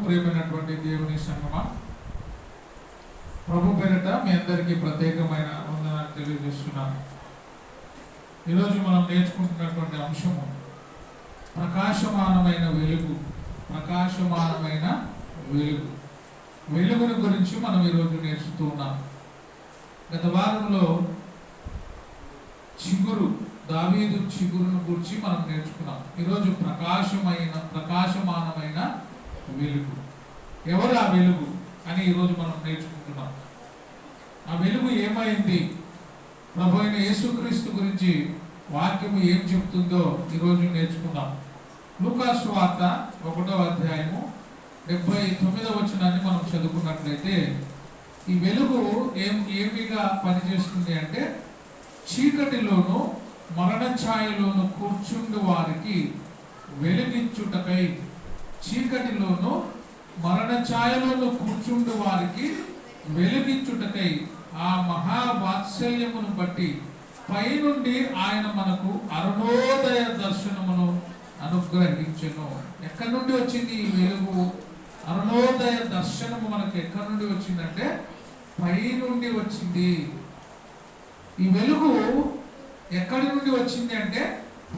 ప్రియమైనటువంటి దేవుని సంగమా, ప్రభు పేరిట మీ అందరికీ ప్రత్యేకమైన వందనాలు తెలియజేస్తున్నాను. ఈరోజు మనం నేర్చుకుంటున్నటువంటి అంశము ప్రకాశమానమైన వెలుగు. ప్రకాశమానమైన వెలుగు, వెలుగుని గురించి మనం ఈరోజు నేర్చుతూ ఉన్నాం. గత వారంలో చిగురు, దావీదు చిగురును గురించి మనం నేర్చుకున్నాం. ఈరోజు ప్రకాశమానమైన వెలుగు. ఎవరు ఆ వెలుగు అని ఈరోజు మనం నేర్చుకుంటున్నాం. ఆ వెలుగు ఏమైంది, ప్రభు అయిన యేసుక్రీస్తు గురించి వాక్యము ఏం చెప్తుందో ఈరోజు నేర్చుకుందాం. లూకా సువార్త 1వ అధ్యాయము 79వ వచనాన్ని మనం చదువుకున్నట్లయితే, ఈ వెలుగు ఏమిగా పనిచేస్తుంది అంటే, చీకటిలోను మరణ ఛాయలోను కూర్చుండు వారికి వెలుగించుటకై, చీకటిలోను మరణ ఛాయలోను కూర్చుండు వారికి వెలుగించుటకై ఆ మహావాత్సల్యమును బట్టి పైనుండి ఆయన మనకు అరుణోదయ దర్శనమును అనుగ్రహించెను. ఎక్కడి నుండి వచ్చింది ఈ వెలుగు? అరుణోదయ దర్శనము మనకు ఎక్కడి నుండి వచ్చిందంటే పైనుండి వచ్చింది. ఈ వెలుగు ఎక్కడి నుండి వచ్చింది అంటే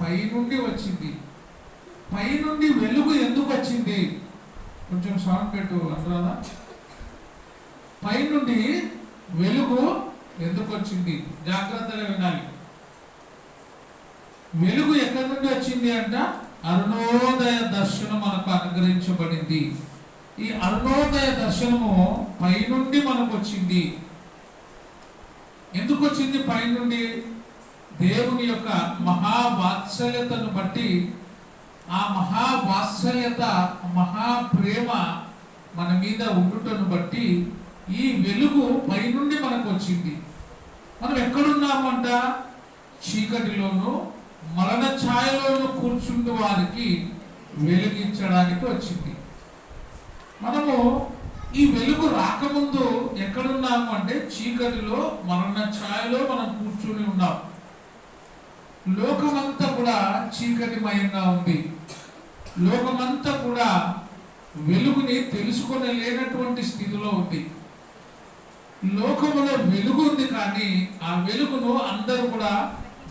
పైనుండి వచ్చింది. పైనుండి వెలుగు ఎందుకు వచ్చింది? కొంచెం సౌండ్ పెట్టు అనురాధా. పైనుండి వెలుగు ఎందుకు వచ్చింది? జాగ్రత్తగా వినాలి. వెలుగు ఎక్కడి నుండి వచ్చింది అంట? అరుణోదయ దర్శనం మనకు అనుగ్రహించబడింది. ఈ అరుణోదయ దర్శనము పైనుండి మనకు వచ్చింది. ఎందుకు వచ్చింది పైనుండి? దేవుని యొక్క మహావాత్సల్యతను బట్టి, ఆ మహావాత్సల్యత, మహాప్రేమ మన మీద ఉండుటను బట్టి ఈ వెలుగు పైనుండి మనకు వచ్చింది. మనం ఎక్కడున్నామంట? చీకటిలోను మరణ ఛాయలోను కూర్చుండు వారికి వెలిగించడానికి వచ్చింది. మనము ఈ వెలుగు రాకముందు ఎక్కడున్నాము అంటే చీకటిలో, మరణ ఛాయలో మనం కూర్చుని ఉన్నాం. లోకమంతా కూడా చీకటిమయంగా ఉంది. లోకమంతా కూడా వెలుగుని తెలుసుకొని లేనటువంటి స్థితిలో ఉంది. లోకములో వెలుగు ఉంది, కానీ ఆ వెలుగును అందరూ కూడా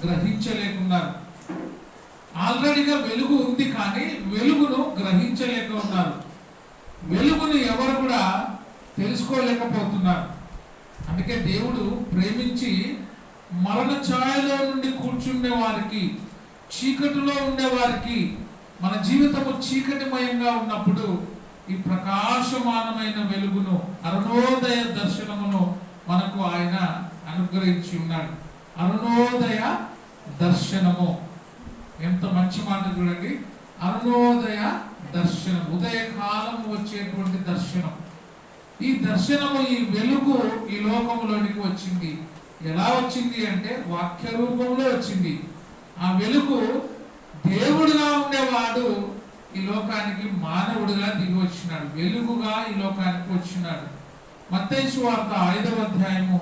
గ్రహించలేకున్నారు. ఆల్రెడీగా వెలుగు ఉంది, కానీ వెలుగును గ్రహించలేక ఉన్నారు. వెలుగును ఎవరు కూడా తెలుసుకోలేకపోతున్నారు. అందుకే దేవుడు ప్రేమించి మరణ ఛాయలో నుండి కూర్చుండే వారికి, చీకటిలో ఉండే వారికి, మన జీవితము చీకటిమయంగా ఉన్నప్పుడు ఈ ప్రకాశమానమైన వెలుగును, అరుణోదయ దర్శనమును మనకు ఆయన అనుగ్రహించి ఉన్నాడు. అరుణోదయ దర్శనము, ఎంత మంచి మాట చూడండి. అరుణోదయ దర్శనం, ఉదయకాలం వచ్చేటువంటి దర్శనం. ఈ దర్శనము, ఈ వెలుగు ఈ లోకములోనికి వచ్చింది. ఎలా వచ్చింది అంటే వాక్య రూపంలో వచ్చింది. ఆ వెలుగు దేవుడుగా ఉండేవాడు ఈ లోకానికి మానవుడిగా దిగి వచ్చినాడు. వెలుగుగా ఈ లోకానికి వచ్చినాడు. మత్తయి సువార్త 5వ అధ్యాయము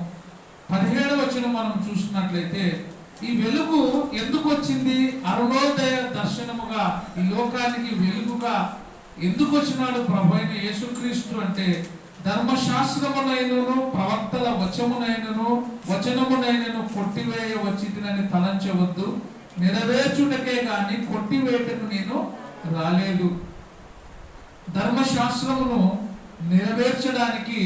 17వ వచనం మనం చూసినట్లయితే, ఈ వెలుగు ఎందుకు వచ్చింది? అరుణోదయ దర్శనముగా ఈ లోకానికి వెలుగుగా ఎందుకు వచ్చినాడు ప్రభు అయిన యేసుక్రీస్తు అంటే, ధర్మశాస్త్రమునైనను ప్రవక్తల వచనమునైనను కొట్టివేయ వచ్చిందని తలంచవద్దు, నెరవేర్చుటకే గాని కొట్టివేయటకు నేను రాలేదు. ధర్మశాస్త్రమును నెరవేర్చడానికి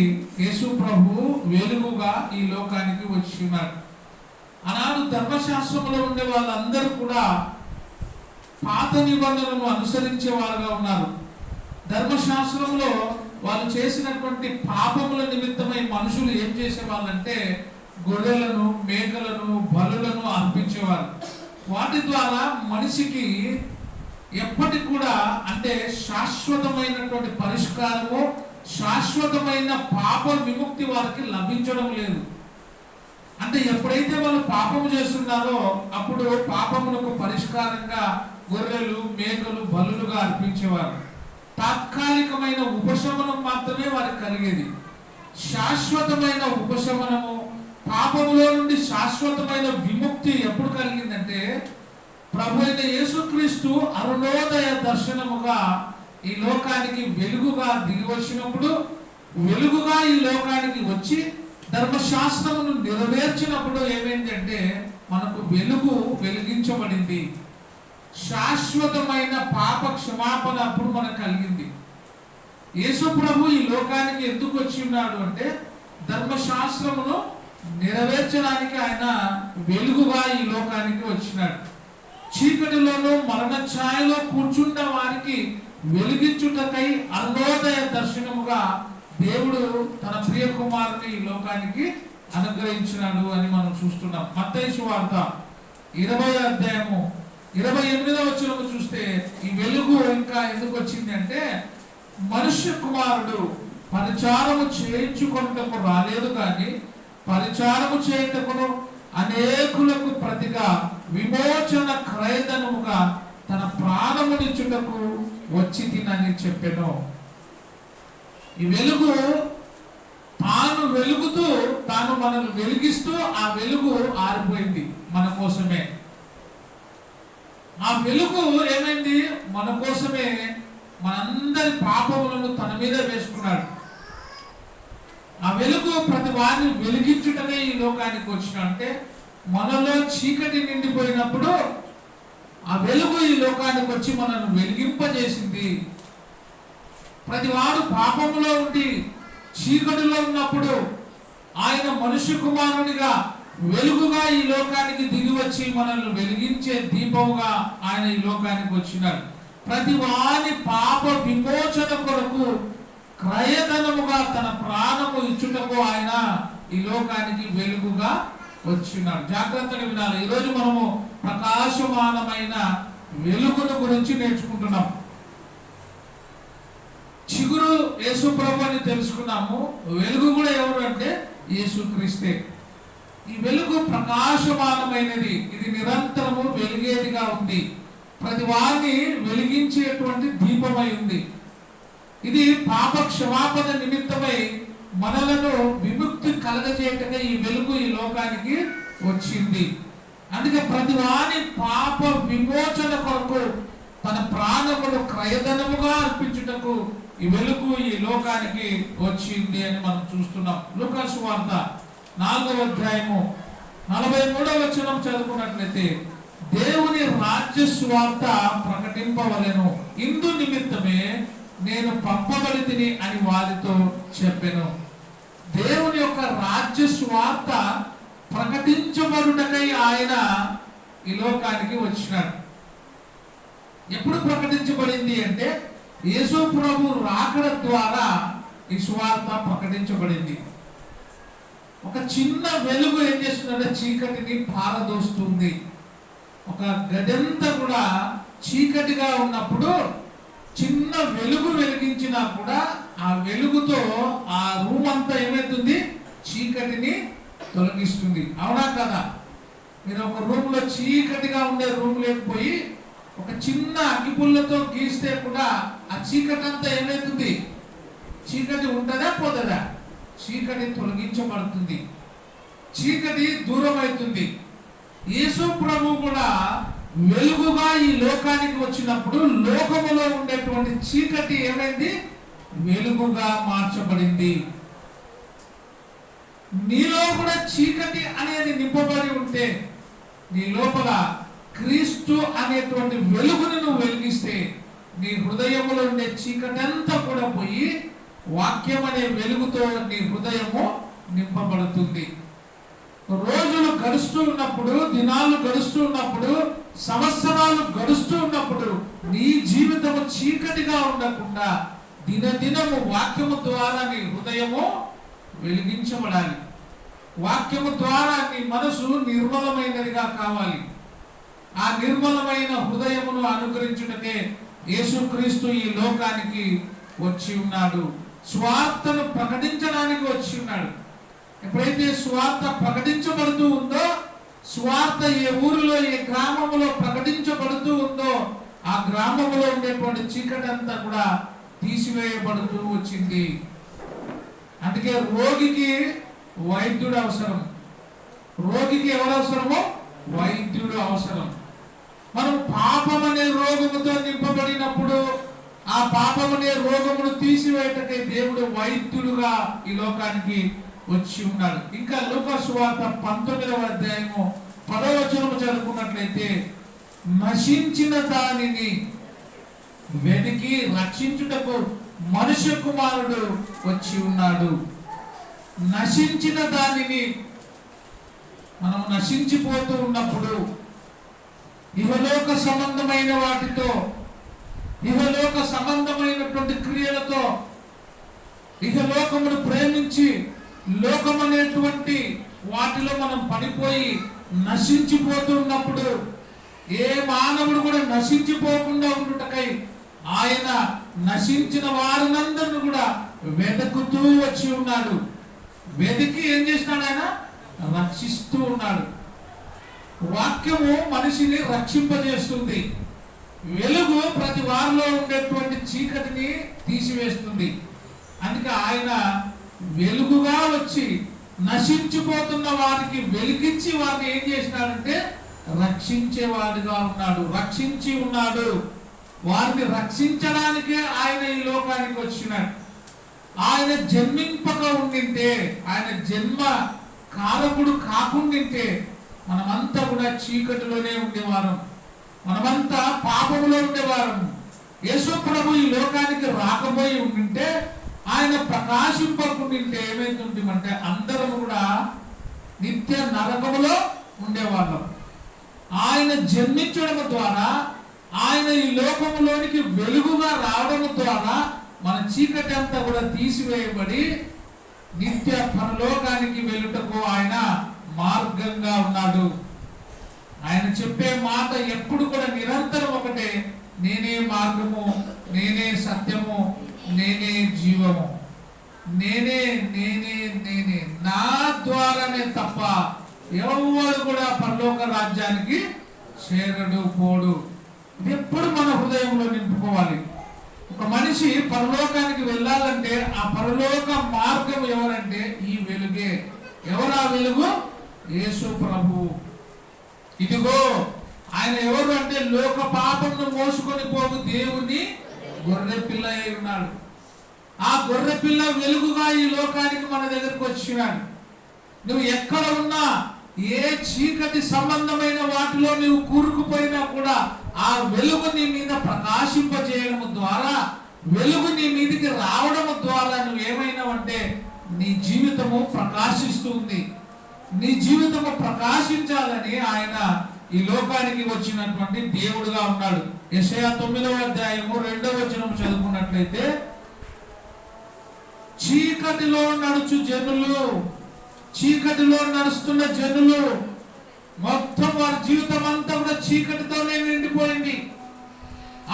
యేసు ప్రభు వెలుగుగా ఈ లోకానికి వచ్చినాడు. ఆనాడు ధర్మశాస్త్రములో ఉండే వాళ్ళందరూ కూడా పాత నిబంధనలను అనుసరించే వారుగా ఉన్నారు. ధర్మశాస్త్రంలో వాళ్ళు చేసినటువంటి పాపముల నిమిత్తమై మనుషులు ఏం చేసేవాళ్ళంటే గొర్రెలను, మేకలను, బలులను అర్పించేవారు. వాటి ద్వారా మనిషికి ఎప్పటికి కూడా అంటే శాశ్వతమైనటువంటి పరిష్కారము, శాశ్వతమైన పాప విముక్తి వారికి లభించడం లేదు. అంటే ఎప్పుడైతే వాళ్ళు పాపము చేస్తున్నారో అప్పుడు పాపములకు పరిష్కారంగా గొర్రెలు, మేకలు, బలులుగా అర్పించేవారు. తాత్కాలికమైన ఉపశమనం మాత్రమే వారికి కలిగేది. శాశ్వతమైన ఉపశమనము, పాపములో నుండి శాశ్వతమైన విముక్తి ఎప్పుడు కలిగిందంటే ప్రభు అయిన యేసుక్రీస్తు అరుణోదయ దర్శనముగా ఈ లోకానికి వెలుగుగా దిగి వచ్చినప్పుడు, వెలుగుగా ఈ లోకానికి వచ్చి ధర్మశాస్త్రమును నెరవేర్చినప్పుడు ఏమైందంటే మనకు వెలుగు వెలిగించబడింది. శాశ్వతమైన పాప క్షమాపణ అప్పుడు మనకు కలిగింది. యేసు ప్రభు ఈ లోకానికి ఎందుకు వచ్చి ఉన్నాడు అంటే ధర్మశాస్త్రమును నెరవేర్చడానికి ఆయన వెలుగుగా ఈ లోకానికి వచ్చినాడు. చీకటిలోనూ మరణ ఛాయలో కూర్చున్న వారికి వెలిగించుటకై అరుణోదయ దర్శనముగా దేవుడు తన ప్రియ కుమారుని ఈ లోకానికి అనుగ్రహించినాడు అని మనం చూస్తున్నాం. మత్తయి సువార్త 20వ అధ్యాయము 28వ వచనము చూస్తే ఈ వెలుగు ఇంకా ఎందుకు వచ్చింది అంటే మనుష్య కుమారుడు పరిచారము చేయించుకొనుటకు రాలేదు కానీ పరిచారము చేయుటకును అనేకులకు ప్రతిగా విమోచన క్రయధనముగా తన ప్రాణమునిచ్చుటకు వచ్చి తినని చెప్పెను. ఈ వెలుగు తాను వెలుగుతూ తాను మనల్ని వెలిగిస్తూ ఆ వెలుగు ఆరిపోయింది మన కోసమే. ఆ వెలుగు ఏమైంది? మన కోసమే మనందరి పాపములను తన మీద వేసుకున్నాడు. ఆ వెలుగు ప్రతి వారిని వెలిగించుటనే ఈ లోకానికి వచ్చిన అంటే మనలో చీకటి నిండిపోయినప్పుడు ఆ వెలుగు ఈ లోకానికి వచ్చి మనల్ని వెలిగింపజేసింది. ప్రతి వాడు పాపములో ఉండి చీకటిలో ఉన్నప్పుడు ఆయన మనుష్య కుమారునిగా వెలుగుగా ఈ లోకానికి దిగి వచ్చి మనల్ని వెలిగించే దీపముగా ఆయన ఈ లోకానికి వచ్చినాడు. ప్రతి వాని పాప విమోచన కొరకు క్రయధనముగా తన ప్రాణము ఇచ్చుటకు ఆయన ఈ లోకానికి వెలుగుగా వచ్చినాడు. జాగ్రత్తగా వినాలి. ఈరోజు మనము ప్రకాశమానమైన వెలుగును గురించి నేర్చుకుంటున్నాం. చిగురు యేసు ప్రభు అని తెలుసుకున్నాము. వెలుగు కూడా ఎవరు అంటే యేసు క్రీస్తే. ఈ వెలుగు ప్రకాశమానమైనది, ఇది నిరంతరము వెలిగేదిగా ఉంది, ప్రతి వారిని వెలిగించేటువంటి దీపమై ఉంది. ఇది పాప క్షమాపణ నిమిత్తమై మనలను విముక్తి కలగజేయటమే ఈ వెలుగు ఈ లోకానికి వచ్చింది. అందుకే ప్రతి వాని పాప విమోచన కొరకు తన ప్రాణమును క్రయధనముగా అర్పించుటకు ఈ వెలుగు ఈ లోకానికి వచ్చింది అని మనం చూస్తున్నాం. లూకా సువార్త 4వ అధ్యాయము 43వ వచనం చదువుకున్నట్లయితే దేవుని రాజ్య సువార్త ప్రకటింపవలెను, ఇందు నిమిత్తమే నేను పంపబడితిని అని వారితో చెప్పెను. దేవుని యొక్క రాజ్య సువార్త ప్రకటించబడుటకై ఆయన ఈ లోకానికి వచ్చినాడు. ఎప్పుడు ప్రకటించబడింది అంటే యేసు ప్రభు రాకడ ద్వారా ఈ సువార్త ప్రకటించబడింది. ఒక చిన్న వెలుగు ఏం చేస్తుందంటే చీకటిని పారదోస్తుంది. ఒక గదంతా కూడా చీకటిగా ఉన్నప్పుడు చిన్న వెలుగు వెలిగించినా కూడా ఆ వెలుగుతో ఆ రూమ్ అంతా ఏమవుతుంది? చీకటిని తొలగిస్తుంది. అవునా కదా? మీరు ఒక రూమ్ లో చీకటిగా ఉండే రూమ్ లేకపోయి ఒక చిన్న అగ్గిపుల్లతో గీస్తే కూడా ఆ చీకటి అంతా ఏమవుతుంది? చీకటి ఉంటుందా పోతుందా? చీకటి తొలగించబడుతుంది, చీకటి దూరం అవుతుంది. యేసు ప్రభు కూడా వెలుగుగా ఈ లోకానికి వచ్చినప్పుడు లోకములో ఉండేటువంటి చీకటి ఏమైంది? వెలుగుగా మార్చబడింది. నీలో కూడా చీకటి అనేది నింపబడి ఉంటే నీ లోపల క్రీస్తు అనేటువంటి వెలుగుని నువ్వు వెలిగిస్తే నీ హృదయంలో ఉండే చీకటి అంతా కూడా పోయి వాక్యం అనే వెలుగుతో నీ హృదయము నింపబడుతుంది. రోజులు గడుస్తూ ఉన్నప్పుడు, దినాలు గడుస్తూ ఉన్నప్పుడు, సంవత్సరాలు గడుస్తూ ఉన్నప్పుడు నీ జీవితము చీకటిగా ఉండకుండా దినదినము వాక్యము ద్వారా నీ హృదయము వెలిగించబడాలి. వాక్యము ద్వారా నీ మనసు నిర్మలమైనదిగా కావాలి. ఆ నిర్మలమైన హృదయమును అనుగ్రహించుటకే యేసుక్రీస్తు ఈ లోకానికి వచ్చి ఉన్నాడు. స్వార్థను ప్రకటించడానికి వచ్చి ఉన్నాడు. ఎప్పుడైతే స్వార్థ ప్రకటించబడుతూ ఉందో, స్వార్థ ఏ ఊరిలో ఏ గ్రామంలో ప్రకటించబడుతూ ఉందో ఆ గ్రామంలో ఉండేటువంటి చీకటి అంతా కూడా తీసివేయబడుతూ వచ్చింది. అందుకే రోగికి వైద్యుడు అవసరం. రోగికి ఎవరు అవసరమో? వైద్యుడు అవసరం. మనం పాపం అనే రోగముతో నింపబడినప్పుడు ఆ ఆ పాపమునే రోగమును తీసివేయటకై దేవుడు వైద్యుడుగా ఈ లోకానికి వచ్చి ఉన్నాడు. ఇంకా లూకా సువార్త 19వ అధ్యాయము 10వ వచనము చదువుకున్నట్లయితే, నశించిన దానిని వెతికి రక్షించుటకు మనుష్య కుమారుడు వచ్చి ఉన్నాడు. నశించిన దానిని, మనం నశించిపోతూ ఉన్నప్పుడు ఇహలోక సంబంధమైన వాటితో, ఇహలోక సంబంధమైనటువంటి క్రియలతో, ఇహలోకమును ప్రేమించి లోకమనేటువంటి వాటిలో మనం పడిపోయి నశించిపోతూ ఉన్నప్పుడు, ఏ మానవుడు కూడా నశించిపోకుండా ఉండుటకై ఆయన నశించిన వారినందరిని కూడా వెతుకుతూ వచ్చి ఉన్నాడు. వెతికి ఏం చేస్తున్నాడు? ఆయన రక్షిస్తూ ఉన్నాడు. వాక్యము మనిషిని రక్షింపజేస్తుంది. వెలుగు ప్రతి వారిలో ఉండేటువంటి చీకటిని తీసివేస్తుంది. అందుకే ఆయన వెలుగుగా వచ్చి నశించిపోతున్న వారికి వెలిగించి వారిని ఏం చేసినాడంటే రక్షించేవాడిగా ఉన్నాడు, రక్షించి ఉన్నాడు. వారిని రక్షించడానికే ఆయన ఈ లోకానికి వచ్చినాడు. ఆయన జన్మింపక ఉండింటే, ఆయన జన్మ కారకుడు కాకుండింటే మనమంతా కూడా చీకటిలోనే ఉండేవారం, మనమంతా పాపములో ఉండేవారం. యేసు ప్రభు ఈ లోకానికి రాకపోయి ఉండింటే, ఆయన ప్రకాశింపకుండింటే ఏమైతుంటామంటే అందరం కూడా నిత్య నరకములో ఉండేవాళ్ళం. ఆయన జన్మించడం ద్వారా, ఆయన ఈ లోకములోనికి వెలుగుగా రావడం ద్వారా మన చీకటి అంతా కూడా తీసివేయబడి నిత్య పరలోకానికి వెళ్ళుటకు ఆయన మార్గంగా ఉన్నాడు. ఆయన చెప్పే మాట ఎప్పుడు కూడా నిరంతరం ఒకటే, నేనే మార్గము, నేనే సత్యము, నేనే జీవము, నేనే నేనే నేనే, నా ద్వారానే తప్ప ఎవరు కూడా పరలోక రాజ్యానికి చేరడు, పోడు. ఇది ఎప్పుడు మన హృదయంలో నింపుకోవాలి. ఒక మనిషి పరలోకానికి వెళ్ళాలంటే ఆ పరలోక మార్గం ఎవరంటే ఈ వెలుగే. ఎవరు ఆ వెలుగు? యేసు ప్రభు. ఇదిగో ఆయన ఎవరు అంటే లోక పాపమును మోసుకొని పోగు దేవుని గొర్రె పిల్ల అయి ఉన్నాడు. ఆ గొర్రె పిల్ల వెలుగుగా ఈ లోకానికి మన దగ్గరకు వచ్చినాడు. నువ్వు ఎక్కడ ఉన్నా, ఏ చీకటి సంబంధమైన వాటిలో నువ్వు కూరుకుపోయినా కూడా ఆ వెలుగు నీ మీద ప్రకాశింపజేయడం ద్వారా, వెలుగు నీ మీదకి రావడం ద్వారా నువ్వు ఏమైనావంటే నీ జీవితము ప్రకాశిస్తుంది. నీ జీవితము ప్రకాశించాలని ఆయన ఈ లోకానికి వచ్చినటువంటి దేవుడుగా ఉన్నాడు. యెషయా 9వ అధ్యాయము 2వ వచనం చదువుకున్నట్లయితే, చీకటిలో నడుచు జనులు, చీకటిలో నడుస్తున్న జనులు మొత్తం వారి జీవితం అంతా కూడా చీకటితోనే నిండిపోయింది.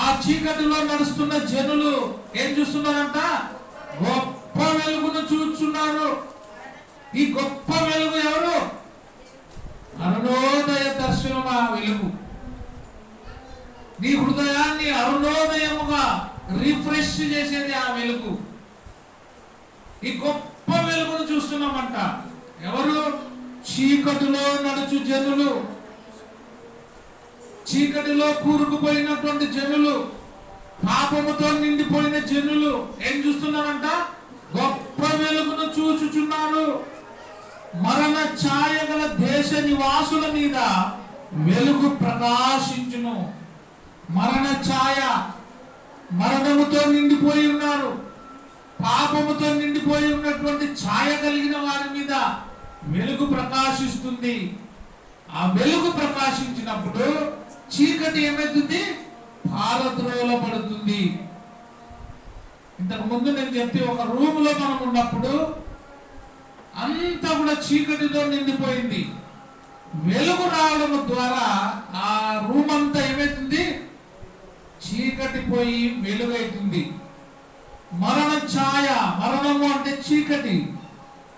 ఆ చీకటిలో నడుస్తున్న జనులు ఏం చూస్తున్నారంట? గొప్ప వెలుగును చూస్తున్నారు. ఈ గొప్ప వెలుగు ఎవరు? అరుణోదయ దర్శనం. ఆ వెలుగు నీ హృదయాన్ని అరుణోదయముగా రిఫ్రెష్ చేసేది ఆ వెలుగు. ఈ గొప్ప వెలుగును చూస్తున్నామంట. ఎవరు? చీకటిలో నడుచు జనులు, చీకటిలో కూరుకుపోయినటువంటి జనులు, పాపముతో నిండిపోయిన జనులు ఏం చూస్తున్నారంట? గొప్ప వెలుగును చూచుచున్నారు. మరణ ఛాయ గల దేశ నివాసుల మీద వెలుగు ప్రకాశించును. మరణ ఛాయ, మరణముతో నిండిపోయి ఉన్నారు, పాపముతో నిండిపోయి ఉన్నటువంటి ఛాయ కలిగిన వారి మీద వెలుగు ప్రకాశిస్తుంది. ఆ వెలుగు ప్రకాశించినప్పుడు చీకటి ఏమవుతుంది? పారద్రోలబడుతుంది. ఇంతకు ముందు నేను చెప్తే, ఒక రూమ్ లో మనం ఉన్నప్పుడు అంతా కూడా చీకటితో నిండిపోయింది. వెలుగు రావడం ద్వారా ఆ రూమ్ అంతా ఏమవుతుంది? చీకటి పోయి వెలుగైతుంది. మరణ ఛాయ, మరణము అంటే చీకటి,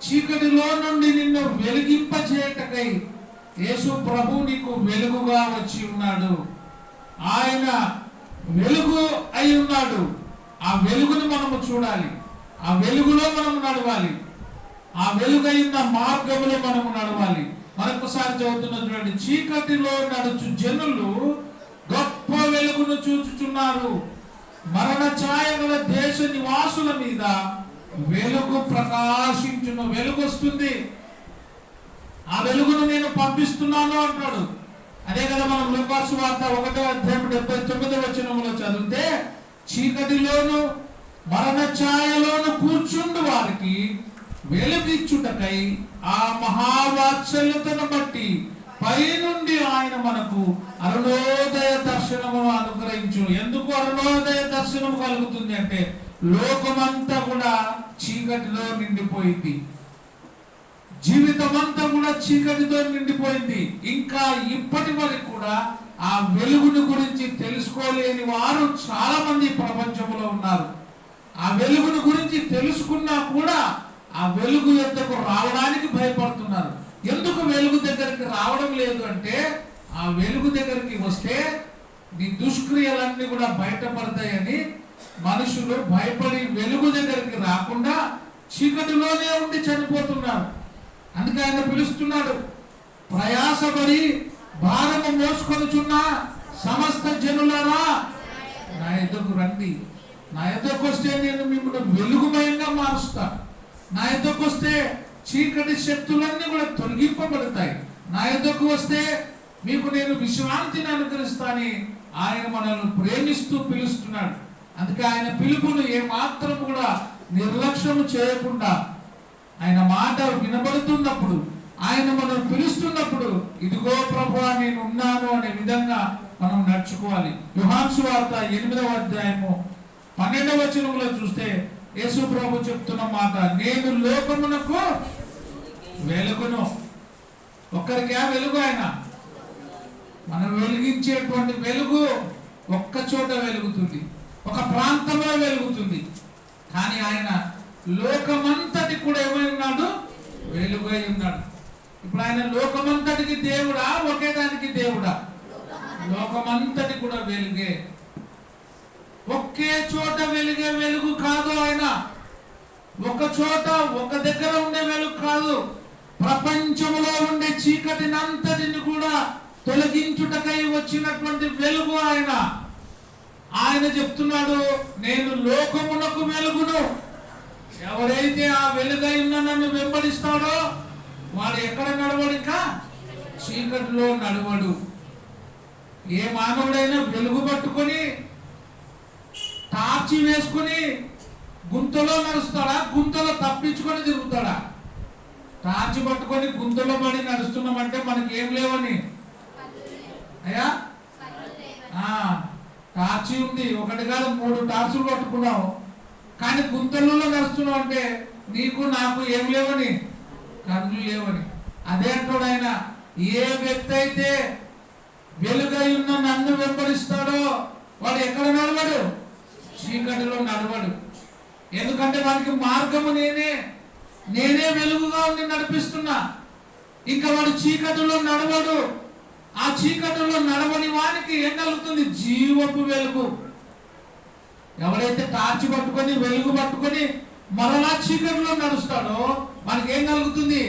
చీకటిలో నుండి నిన్ను వెలిగింపచేయటకై యేసు ప్రభు నీకు వెలుగుగా వచ్చి ఉన్నాడు. ఆయన వెలుగు అయి ఉన్నాడు. ఆ వెలుగుని మనము చూడాలి, ఆ వెలుగులో మనము నడవాలి, ఆ వెలుగైన మార్గములో మనము నడవాలి. మరొకసారి చదువుతున్న చూడండి, చీకటిలో నడుచు జనులు గొప్ప వెలుగును చూచుచున్నారు. మరణ ఛాయ గల దేశ నివాసుల మీద వెలుగు ప్రకాశించును. వెలుగు వస్తుంది, ఆ వెలుగును నేను పంపిస్తున్నాను అంటాడు. అదే కదా మనం లూకా సువార్త 1:79 చదివితే, చీకటిలోను మరణ ఛాయలోను కూర్చుండు వారికి వెలుగిచ్చుటకై ఆ మహావాత్సల్యతను బట్టి పైనుండి ఆయన మనకు అరుణోదయ దర్శనము అనుగ్రహించు. ఎందుకు అరుణోదయ దర్శనం కలుగుతుంది అంటే, లోకమంతా కూడా చీకటిలో నిండిపోయింది, జీవితం అంతా కూడా చీకటితో నిండిపోయింది. ఇంకా ఇప్పటి వరకు కూడా ఆ వెలుగుని గురించి తెలుసుకోలేని వారు చాలా మంది ప్రపంచంలో ఉన్నారు. ఆ వెలుగుని గురించి తెలుసుకున్నా కూడా ఆ వెలుగు యొద్దకు రావడానికి భయపడుతున్నారు. ఎందుకు వెలుగు దగ్గరికి రావడం లేదు అంటే, ఆ వెలుగు దగ్గరికి వస్తే నీ దుష్క్రియలన్నీ కూడా బయటపడతాయని మనుషులు భయపడి వెలుగు దగ్గరికి రాకుండా చీకటిలోనే ఉండి చనిపోతున్నారు. అందుకే ఆయన పిలుస్తున్నాడు, ప్రయాసపడి భారము మోసుకొనుచున్న సమస్త జనులారా నా ఎదుకు రండి. నా ఎదుకు వస్తే నేను మిమ్మల్ని వెలుగుమయంగా మారుస్తా. నా ఎదుకు వస్తే చీకటి శక్తులన్నీ కూడా తొలగింపబడతాయి. నా ఎదుకు వస్తే మీకు నేను విశ్రాంతిని అనుగ్రహిస్తానని ఆయన మనల్ని ప్రేమిస్తూ పిలుస్తున్నాడు. అందుకే ఆయన పిలుపును ఏమాత్రం కూడా నిర్లక్ష్యం చేయకుండా, ఆయన మాట వినబడుతున్నప్పుడు, ఆయన మనం పిలుస్తున్నప్పుడు, ఇదిగో ప్రభువా నేను ఉన్నాను అనే విధంగా మనం నడుచుకోవాలి. యోహాను సువార్త 8:12 చూస్తే యేసు ప్రభు చెప్తున్న మాట, నేను లోకమునకు వెలుగును. ఒక్కరికే వెలుగు ఆయన. మనం వెలిగించేటువంటి వెలుగు ఒక్క చోట వెలుగుతుంది, ఒక ప్రాంతంలో వెలుగుతుంది. కానీ ఆయన లోకమంతటి కూడా ఏమై ఉన్నాడు? వెలుగై ఉన్నాడు. ఇప్పుడు ఆయన లోకమంతటికి దేవుడా, ఒకే దానికి దేవుడా? లోకమంతటి కూడా వెలుగే. ఒకే చోట వెలిగే వెలుగు కాదు ఆయన. ఒక చోట ఒక దగ్గర ఉండే వెలుగు కాదు. ప్రపంచంలో ఉండే చీకటినంతటిని కూడా తొలగించుటకై వచ్చినటువంటి వెలుగు ఆయన. ఆయన చెప్తున్నాడు, నేను లోకమునకు వెలుగును. ఎవరైతే ఆ వెలుగై ఉన్న నన్ను వెంబడిస్తాడో వాడు ఎక్కడ నడవడు? ఇంకా చీకటిలో నడవడు. ఏ మానవుడైనా వెలుగు పట్టుకొని టార్చి వేసుకుని గుంతలో నడుస్తాడా? గుంతలో తప్పించుకొని తిరుగుతాడా? టార్చి పట్టుకొని గుంతలో పడి నడుస్తున్నామంటే మనకి ఏం లేవని అయ్యా. టార్చి ఉంది, ఒకటి కాదు 3 టార్చులు పట్టుకున్నావు, కానీ గుంతలలో నడుస్తున్నావు అంటే నీకు నాకు ఏం లేవని, కళ్ళు లేవని. అదే అంటాడు ఆయన, ఏ వ్యక్తి అయితే వెలుగై ఉన్న నన్ను వెంబడిస్తాడో వాడు ఎక్కడ నడవడు? చీకటిలో నడవడు. ఎందుకంటే వాడికి మార్గము నేనే వెలుగుగా ఉండి నడిపిస్తున్నా. ఇంకా వాడు చీకటిలో నడవడు. ఆ చీకటిలో నడవని వానికి ఏం కలుగుతుంది? జీవపు వెలుగు. ఎవరైతే టార్చి పట్టుకొని వెలుగు పట్టుకొని మరలా చీకటిలో నడుస్తాడో మనకి ఏం కలుగుతుంది?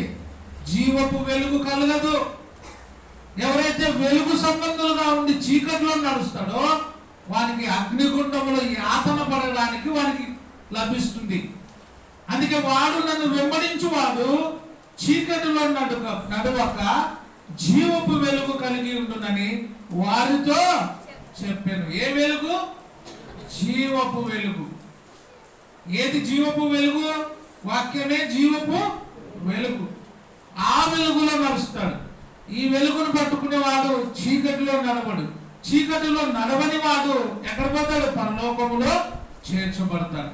జీవపు వెలుగు కలగదు. ఎవరైతే వెలుగు సంబంధులుగా ఉండి చీకటిలో నడుస్తాడో వానికి అగ్నిగుండంలో యాతన పడడానికి వానికి లభిస్తుంది. అందుకే వాడు నన్ను వెంబడించువాడు చీకటిలో నడవక జీవపు వెలుగు కలిగి ఉండునని వారితో చెప్పాను. ఏ వెలుగు? జీవపు వెలుగు. ఏది జీవపు వెలుగు? వాక్యమే జీవపు వెలుగు. ఆ వెలుగులో నడుస్తాడు. ఈ వెలుగును పట్టుకునేవాడు చీకటిలో నడవడు. చీకటిలో నడవని వాడు ఎక్కడ పోతాడు? పరలోకములో చేర్చబడతాడు.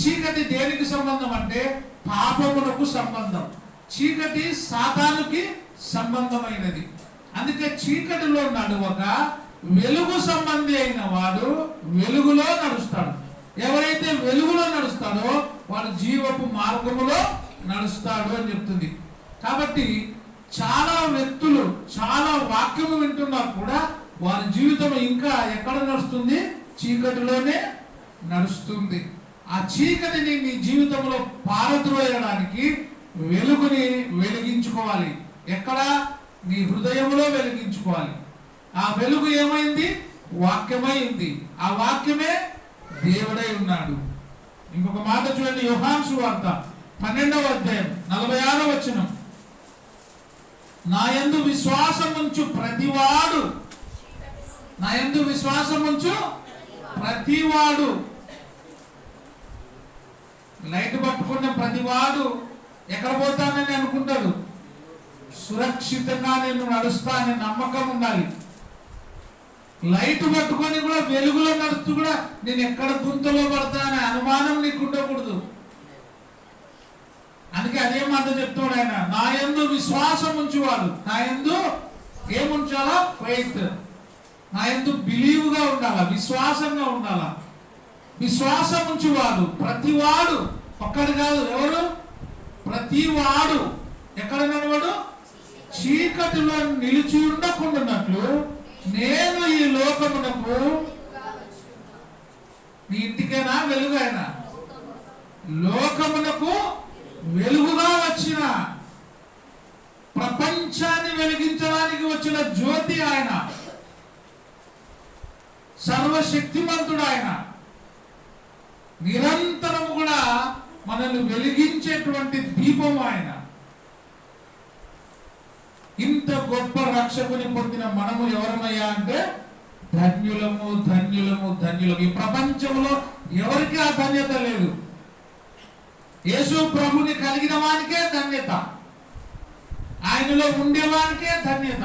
చీకటి దేనికి సంబంధం అంటే పాపమునకు సంబంధం. చీకటి సాతానుకి సంబంధమైనది. అందుకే చీకటిలో నడవక వెలుగు సంబంధి అయిన వాడు వెలుగులో నడుస్తాడు. ఎవరైతే వెలుగులో నడుస్తాడో వాడు జీవపు మార్గములో నడుస్తాడు అని చెప్తుంది. కాబట్టి చాలా వ్యక్తులు చాలా వాక్యము వింటున్నారు కూడా వారి జీవితం ఇంకా ఎక్కడ నడుస్తుంది? చీకటిలోనే నడుస్తుంది. ఆ చీకటిని నీ జీవితంలో పారద్రోయడానికి వెలుగుని వెలిగించుకోవాలి. ఎక్కడ? నీ హృదయంలో వెలిగించుకోవాలి. ఆ వెలుగు ఏమైంది? వాక్యమై ఉంది. ఆ వాక్యమే దేవుడై ఉన్నాడు. ఇంకొక మాట చూడండి, యోహాను సువార్త 12వ అధ్యాయం 46వ వచనం. నా యందు విశ్వాసం ఉంచు ప్రతివాడు, నా యందు విశ్వాసం ఉంచు ప్రతివాడు. లైట్ పట్టుకున్న ప్రతివాడు ఎక్కడ పోతానని అనుకుంటాడు? సురక్షితంగా నేను నడుస్తా అనే నమ్మకం ఉండాలి. లైట్ పట్టుకొని కూడా వెలుగులో నడుస్తూ కూడా నేను ఎక్కడ గుంతలో పడతా అనే అనుమానం నీకు ఉండకూడదు. అందుకే అదే మాట చెప్తాడు ఆయన, నా యందు విశ్వాసం ఉంచువాడు. నా యందు ఏముంచాలా? ఫెయిత్. నా యందు బిలీవ్ గా ఉండాలా, విశ్వాసంగా ఉండాలా. విశ్వాసం ఉంచువాడు ప్రతివాడు, ఒక్కడు కాదు, ఎవరు? ప్రతివాడు. ఎక్కడ నడవడు? చీకటిలో నిలిచి ఉండకుండానట్లు నేను ఈ లోకమునకు, నీ ఇంటికైనా వెలుగైనా, లోకమునకు వెలుగుగా వచ్చిన, ప్రపంచాన్ని వెలిగించడానికి వచ్చిన జ్యోతి ఆయన, సర్వశక్తిమంతుడు ఆయన. నిరంతరం కూడా మనల్ని వెలిగించేటువంటి దీపం ఆయన. ఇంత గొప్ప రక్షకుని పొందిన మనము ఎవరమయ్యా అంటే ధన్యులము, ధన్యులము, ధన్యులము. ఈ ప్రపంచంలో ఎవరికి ఆ ధన్యత లేదు. యేసు ప్రభుని కలిగిన వానికే ధన్యత, ఆయనలో ఉండేవానికే ధన్యత.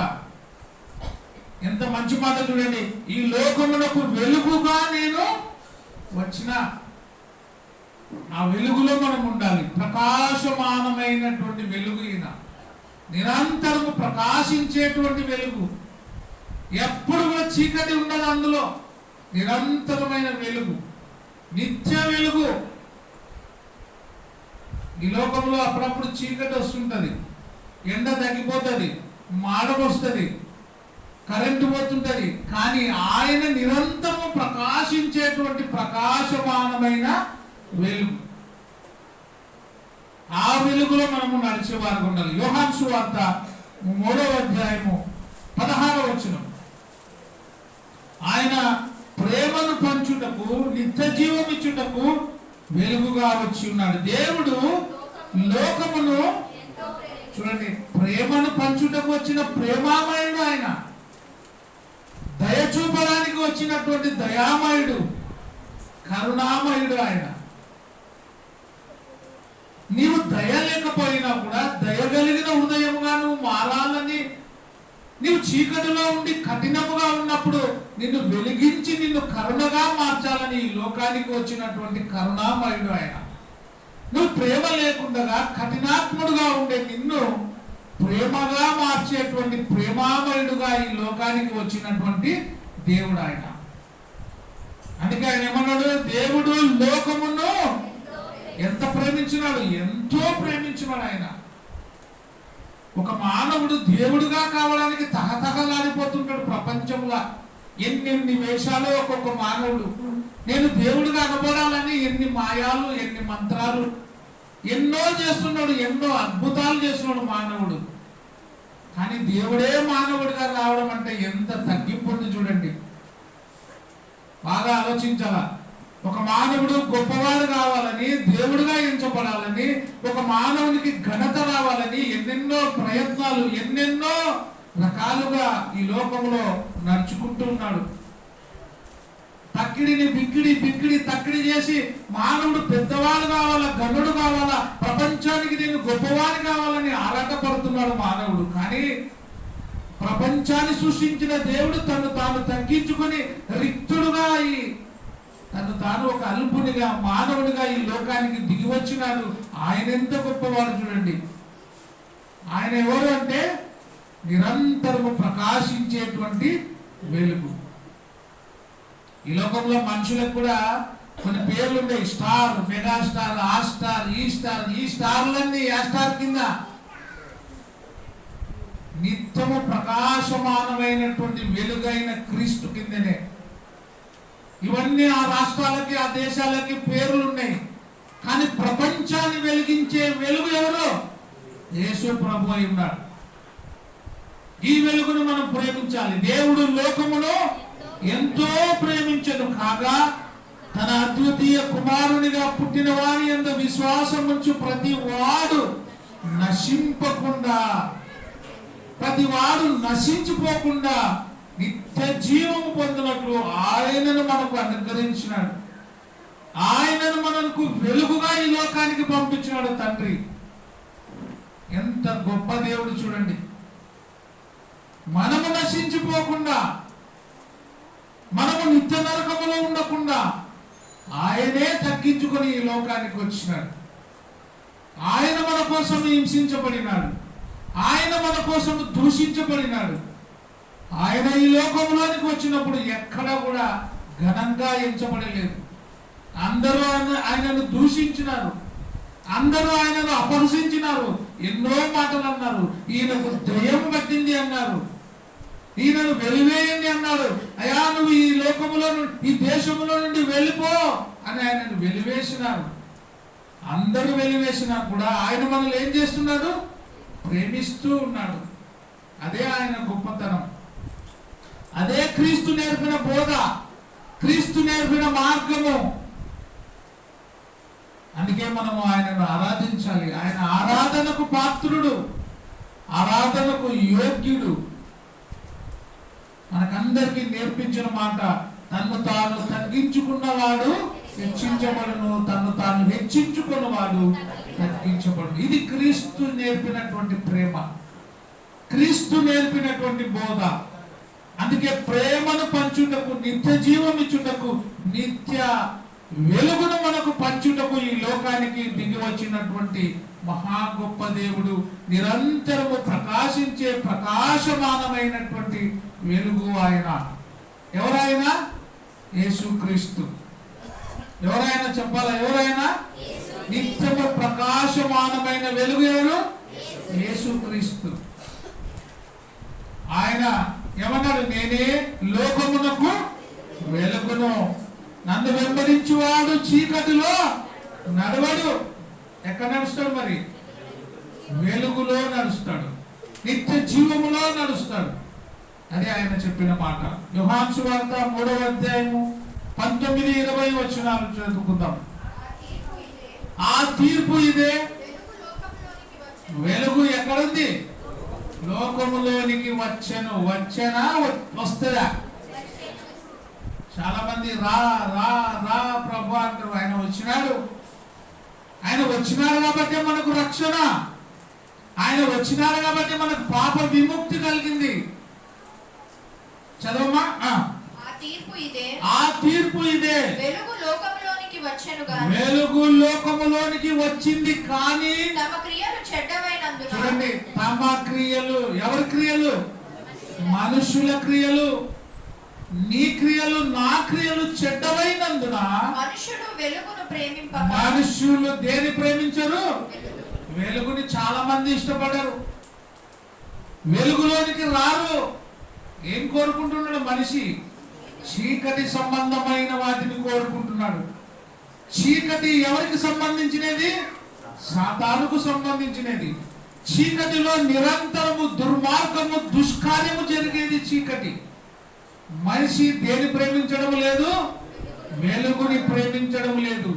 ఎంత మంచి మాట చూడండి, ఈ లోకమునకు వెలుగుగా నేను వచ్చిన. ఆ వెలుగులో మనం ఉండాలి. ప్రకాశమానమైనటువంటి వెలుగు ఈయన, నిరంతరము ప్రకాశించేటువంటి వెలుగు. ఎప్పుడు కూడా చీకటి ఉండదు అందులో, నిరంతరమైన వెలుగు, నిత్య వెలుగు. ఈ లోకంలో అప్పుడప్పుడు చీకటి వస్తుంటది, ఎండ తగ్గిపోతుంది, మాడం వస్తుంది, కరెంటు పోతుంటది. కానీ ఆయన నిరంతరము ప్రకాశించేటువంటి ప్రకాశమానమైన వెలుగు. ఆ వెలుగులో మనము నడిచేవారు ఉండాలి. యోహాను సువార్త 3వ అధ్యాయము 16వ వచనం. ఆయన ప్రేమను పంచుటకు, నిత్య జీవం ఇచ్చుటకు వెలుగుగా వచ్చి ఉన్నాడు. దేవుడు లోకమును, చూడండి, ప్రేమను పంచుటకు వచ్చిన ప్రేమామయుడు ఆయన, దయ చూపడానికి వచ్చినటువంటి దయామయుడు, కరుణామయుడు ఆయన. నీవు దయ లేకపోయినా కూడా దయగలిగిన హృదయముగా నువ్వు మారాలని, నీవు చీకటిలో ఉండి కఠినముగా ఉన్నప్పుడు నిన్ను వెలిగించి నిన్ను కరుణగా మార్చాలని ఈ లోకానికి వచ్చినటువంటి కరుణామయుడు ఆయన. నువ్వు ప్రేమ లేకుండా కఠినాత్ముడుగా ఉండే నిన్ను ప్రేమగా మార్చేటువంటి ప్రేమామయుడుగా ఈ లోకానికి వచ్చినటువంటి దేవుడు ఆయన. అందుకే ఆయన ఏమన్నాడు? దేవుడు లోకమును ఎంత ప్రేమించినాడు, ఎంతో ప్రేమించినాడు ఆయన. ఒక మానవుడు దేవుడుగా కావడానికి తహతహలాడిపోతుంటాడు ప్రపంచంలో. ఎన్నెన్ని వేషాలు ఒక్కొక్క మానవుడు. నేను దేవుడుగా అనబడాలని ఎన్ని మాయాలు, ఎన్ని మంత్రాలు, ఎన్నో చేస్తున్నాడు, ఎన్నో అద్భుతాలు చేస్తున్నాడు మానవుడు. కానీ దేవుడే మానవుడిగా రావడం అంటే ఎంత తగ్గింపు ఉంది చూడండి. బాగా ఆలోచించాలా. ఒక మానవుడు గొప్పవాడు కావాలని, దేవుడుగా ఎంచబడాలని, ఒక మానవునికి ఘనత రావాలని ఎన్నెన్నో ప్రయత్నాలు, ఎన్నెన్నో రకాలుగా ఈ లోకంలో నడుచుకుంటూ ఉన్నాడు. తక్కిడిని బిక్కిడి, బిక్కిడి తక్కిడి చేసి మానవుడు పెద్దవాడు కావాలా, గనుడు కావాలా, ప్రపంచానికి నేను గొప్పవాడు కావాలని ఆరాటపడుతున్నాడు మానవుడు. కానీ ప్రపంచాన్ని సృష్టించిన దేవుడు తను తాను తగ్గించుకొని రిక్తుడుగా, తను తాను ఒక అల్పునిగా, మానవుడిగా ఈ లోకానికి దిగి వచ్చినాడు. ఆయన ఎంత గొప్పవాడు చూడండి. ఆయన ఎవరు అంటే నిరంతరము ప్రకాశించేటువంటి వెలుగు. ఈ లోకంలో మనుషులకు కూడా కొన్ని పేర్లు ఉన్నాయి. స్టార్, మెగాస్టార్, ఆ స్టార్, ఈ స్టార్. ఈ స్టార్లన్నీ ఆ స్టార్ కింద నిత్యము ప్రకాశమానమైనటువంటి వెలుగైన క్రీస్తు కిందనే. ఇవన్నీ ఆ రాష్ట్రాలకి, ఆ దేశాలకి పేర్లు ఉన్నాయి. కానీ ప్రపంచాన్ని వెలిగించే వెలుగు ఎవరు? యేసు ప్రభు అయి ఉన్నాడు. ఈ వెలుగును మనం ప్రేమించాలి. దేవుడు లోకములో ఎంతో ప్రేమించను కాగా తన అద్వితీయ కుమారునిగా పుట్టిన వారి యందు విశ్వాసం ఉంచు ప్రతి వాడు నశింపకుండా, ప్రతి వాడు నశించిపోకుండా నిత్య జీవము పొందినట్లు ఆయనను మనకు అనుగ్రహించినాడు. ఆయనను మనకు వెలుగుగా ఈ లోకానికి పంపించినాడు తండ్రి. ఎంత గొప్ప దేవుడు చూడండి. మనము నశించిపోకుండా, మనము నిత్య నరకములో ఉండకుండా ఆయనే తగ్గించుకొని ఈ లోకానికి వచ్చినాడు. ఆయన మన కోసం హింసించబడినాడు. ఆయన మన కోసం దూషించబడినాడు. ఆయన ఈ లోకంలోనికి వచ్చినప్పుడు ఎక్కడా కూడా ఘనంగా ఎంచబడలేదు. అందరూ ఆయనను దూషించినారు, అందరూ ఆయనను అపహసించినారు, ఎన్నో మాటలు అన్నారు. ఈయనకు దయ్యం పట్టింది అన్నారు, ఈయనను వెలివేయండి అన్నాడు. అయ్యా నువ్వు ఈ లోకములో ఈ దేశంలో నుండి వెళ్ళిపో అని ఆయనను వెలివేసినారు. అందరూ వెలివేసినా కూడా ఆయన మనల్ని ఏం చేస్తున్నాడు? ప్రేమిస్తూ ఉన్నాడు. అదే ఆయన గొప్పతనం. అదే క్రీస్తు నేర్పిన బోధ, క్రీస్తు నేర్పిన మార్గము. అందుకే మనము ఆయనను ఆరాధించాలి. ఆయన ఆరాధనకు పాత్రుడు, ఆరాధనకు యోగ్యుడు. మనకందరికీ నేర్పించిన మాట, తన్ను తాను తగ్గించుకున్నవాడు హెచ్చించబడును, తన్ను తాను హెచ్చించుకున్నవాడు తగ్గించబడును. ఇది క్రీస్తు నేర్పినటువంటి ప్రేమ, క్రీస్తు నేర్పినటువంటి బోధ. అందుకే ప్రేమను పంచుటకు, నిత్య జీవం ఇచ్చుటకు, నిత్య వెలుగును మనకు పంచుటకు ఈ లోకానికి దిగి వచ్చినటువంటి మహా గొప్ప దేవుడు, నిరంతరము ప్రకాశించే ప్రకాశమానమైనటువంటి వెలుగు ఆయన. ఎవరైనా? యేసుక్రీస్తు. ఎవరైనా చెప్పాలా? ఎవరైనా? నిత్యము ప్రకాశమానమైన వెలుగు ఎవరు? యేసుక్రీస్తు. ఆయన ఏమన్నాడు? నేనే లోకమునకు వెలుగును, నన్ను వెంబడించువాడు చీకటిలో నడవడు. ఎక్కడ నడుస్తాడు? మరి వెలుగులో నడుస్తాడు, నిత్య జీవములో నడుస్తాడు. అదే ఆయన చెప్పిన మాట. యోహాను సువార్త 3వ అధ్యాయము 19-20 వచనాలు చదువుకుందాం. ఆ తీర్పు ఇదే. వెలుగు ఎక్కడుంది? లోకములోనికి వచ్చెను. వచ్చేనా? వస్తుందా? చాలా మంది రా రా రా ప్రభు అంటారు. ఆయన వచ్చినాడు, ఆయన వచ్చినాడు కాబట్టి మనకు రక్షణ, ఆయన వచ్చినాడు కాబట్టి మనకు పాప విముక్తి కలిగింది. చదవమా? ఆ తీర్పు ఇదే. వెలుగు లోకములోనికి వచ్చెను గాని, వెలుగు లోకములోనికి వచ్చింది కానీ తమ క్రియలు చెడ్డవైనందున. చూడండి, తమ క్రియలు. ఎవరి క్రియలు? మనుషుల క్రియలు. నీ క్రియలు, నా క్రియలు చెడ్డవైనందున మనుషులు వెలుగును ప్రేమింపక. మనుషులు దేని ప్రేమించరు? వెలుగుని చాలా మంది ఇష్టపడరు, వెలుగులోనికి రారు. ఏం కోరుకుంటున్నాడు మనిషి? చీకటి సంబంధమైన వాటిని కోరుకుంటున్నాడు. చీకటి ఎవరికి సంబంధించినది? సాతానుకు సంబంధించినది. చీకటిలో నిరంతరము దుర్మార్గము, దుష్కార్యము జరిగేది చీకటి. మనిషి దేని ప్రేమించడం లేదు? వెలుగుని ప్రేమించడం లేదు.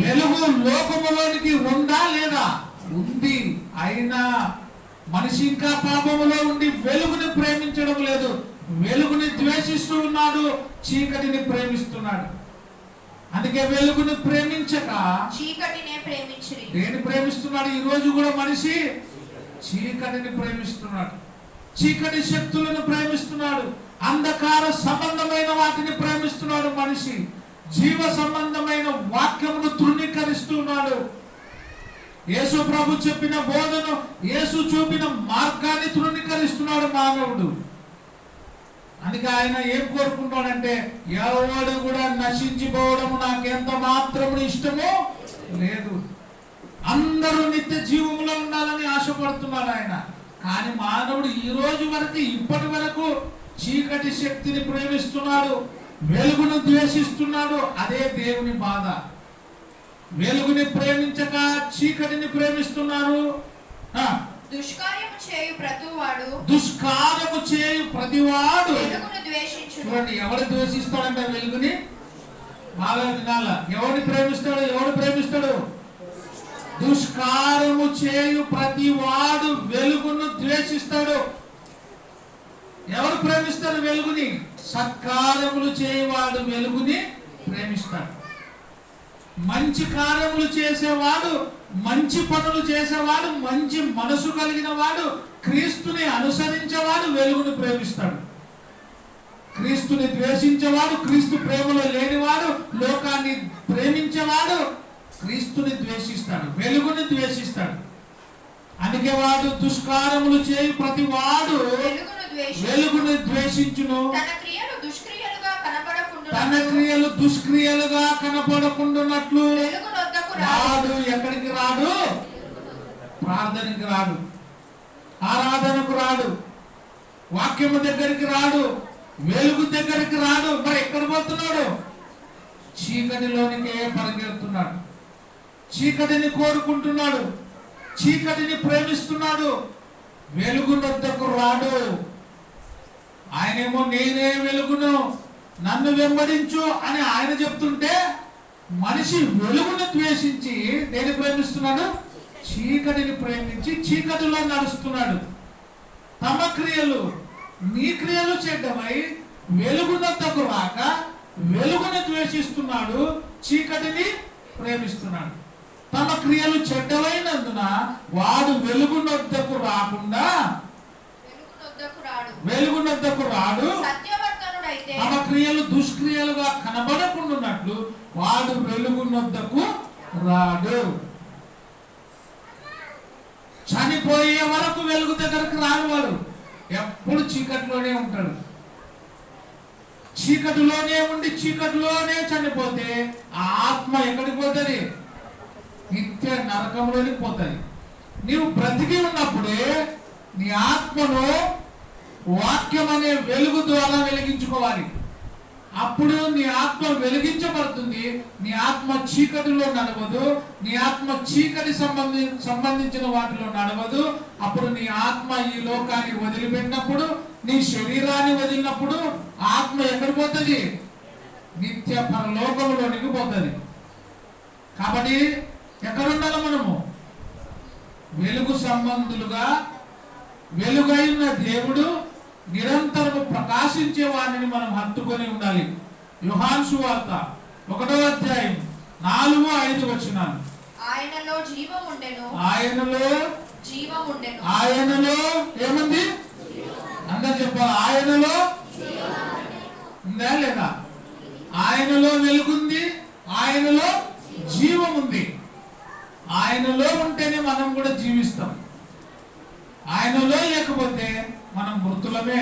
వెలుగు లోకములోనికి ఉందా లేదా? ఉంది. అయినా మనిషి ఇంకా పాపములో ఉండి వెలుగుని ప్రేమించడం లేదు. వెలుగుని ద్వేషిస్తూ ఉన్నాడు, చీకటిని ప్రేమిస్తున్నాడు. అందుకే వెలుగుని ప్రేమించక చీకటినే ప్రేమించిరి. దేని ప్రేమిస్తున్నాడు? ఈ రోజు కూడా మనిషి చీకటిని ప్రేమిస్తున్నాడు, చీకటి శక్తులను ప్రేమిస్తున్నాడు, అంధకార సంబంధమైన వాటిని ప్రేమిస్తున్నాడు. మనిషి జీవ సంబంధమైన వాక్యమును తృణీకరిస్తున్నాడు. యేసు ప్రభు చెప్పిన బోధను, యేసు చూపిన మార్గాన్ని తృణీకరిస్తున్నాడు మానవుడు. అందుకే ఆయన ఏం కోరుకుంటాడంటే, ఎవడు కూడా నశించిపోవడం నాకెంత మాత్రము ఇష్టమో లేదు, అందరూ నిత్య జీవములో ఉండాలని ఆశపడుతున్నాడు ఆయన. కానీ మానవుడు ఈ రోజు వరకు, ఇప్పటి వరకు చీకటి శక్తిని ప్రేమిస్తున్నాడు, వెలుగును ద్వేషిస్తున్నాడు. అదే దేవుని బాధ. వెలుగుని ప్రేమించక చీకటిని ప్రేమిస్తున్నారు. దుష్కార్యము చేయు ప్రతివాడు, దుష్కార్యము చేయు ప్రతివాడు వెలుగును ద్వేషించును. చూడండి, ఎవరు ద్వేషిస్తాడంటే వెలుగుని? బాగా వినాల. ఎవరిని ప్రేమిస్తాడు? ఎవడు ప్రేమిస్తాడు? దుష్కారము చేయు ప్రతి వాడు వెలుగును ద్వేషిస్తాడు. ఎవరు ప్రేమిస్తారు వెలుగుని? సత్కార్యములు చేయవాడు వెలుగుని ప్రేమిస్తాడు. మంచి కార్యములు చేసేవాడు, మంచి పనులు చేసేవాడు, మంచి మనసు కలిగిన వాడు, క్రీస్తుని అనుసరించేవాడు వెలుగును ప్రేమిస్తాడు. క్రీస్తుని ద్వేషించేవాడు, క్రీస్తు ప్రేమలో లేనివాడు, లోకాన్ని ప్రేమించేవాడు క్రీస్తుని ద్వేషిస్తాడు, వెలుగుని ద్వేషిస్తాడు. అందుకే వాడు దుష్కారములు చేయు ప్రతి వాడు వెలుగును ద్వేషించును. తన క్రియలు దుష్క్రియలుగా కనపడకుండానట్లు వాడు ఎక్కడికి రాడు? ప్రార్థనకి రాడు, ఆరాధనకు రాడు, వాక్యము దగ్గరికి రాడు, వెలుగు దగ్గరికి రాడు. మరి ఎక్కడ పోతున్నాడు? చీకటిలోనికే పరిగెడుతున్నాడు, చీకటిని కోరుకుంటున్నాడు, చీకటిని ప్రేమిస్తున్నాడు, వెలుగు వద్దకు రాడు. ఆయనేమో నేనే వెలుగును, నన్ను వెంబడించు అని ఆయన చెప్తుంటే మనిషి వెలుగును ద్వేషించి దేని ప్రేమిస్తున్నాడు? చీకటిని ప్రేమించి చీకటిలో నడుస్తున్నాడు. తమ క్రియలు నీ క్రియలు చెడ్డమై వెలుగునొద్దకు రాక వెలుగును ద్వేషిస్తున్నాడు, చీకటిని ప్రేమిస్తున్నాడు. తమ క్రియలు చెడ్డమైనందున వాడు వెలుగునొద్దకు రాకుండా వెలుగునొద్దకు రాడు. తమ క్రియలు దుష్క్రియలుగా కనబడకుండానట్లు వాడు వెలుగునొద్దకు రాడు. చనిపోయే వరకు వెలుగు దగ్గరకు రాడు. వాడు ఎప్పుడు చీకటిలోనే ఉంటాడు. చీకటిలోనే ఉండి చీకటిలోనే చనిపోతే ఆ ఆత్మ ఎక్కడికి పోతుంది? నిత్య నరకంలోనికి పోతుంది. నీవు బ్రతికి ఉన్నప్పుడే నీ ఆత్మను వాక్యం అనే వెలుగు ద్వారా వెలిగించుకోవాలి. అప్పుడు నీ ఆత్మ వెలిగించబడుతుంది. నీ ఆత్మ చీకటిలో నడవదు, నీ ఆత్మ చీకటి సంబంధించిన వాటిలో నడవదు. అప్పుడు నీ ఆత్మ ఈ లోకాన్ని వదిలిపెట్టినప్పుడు, నీ శరీరాన్ని వదిలినప్పుడు ఆత్మ ఎక్కడ పోతుంది? నిత్య పరలోకంలోనికి పోతుంది. కాబట్టి ఎక్కడ ఉండాలి మనము? వెలుగు సంబంధులుగా, వెలుగైన దేవుడు నిరంతరము ప్రకాశించే వారిని మనం హత్తుకొని ఉండాలి. యోహాను సువార్త 1వ అధ్యాయం 4-5 వచనాలు. ఆయనలో జీవం ఉండెను. ఆయనలో ఏముంది? అందరూ చెప్పాలి. ఆయనలో ఉందా లేదా? ఆయనలో వెలుగుంది, ఆయనలో జీవం ఉంది. ఆయనలో ఉంటేనే మనం కూడా జీవిస్తాం. ఆయనలో లేకపోతే మనం మృతులమే.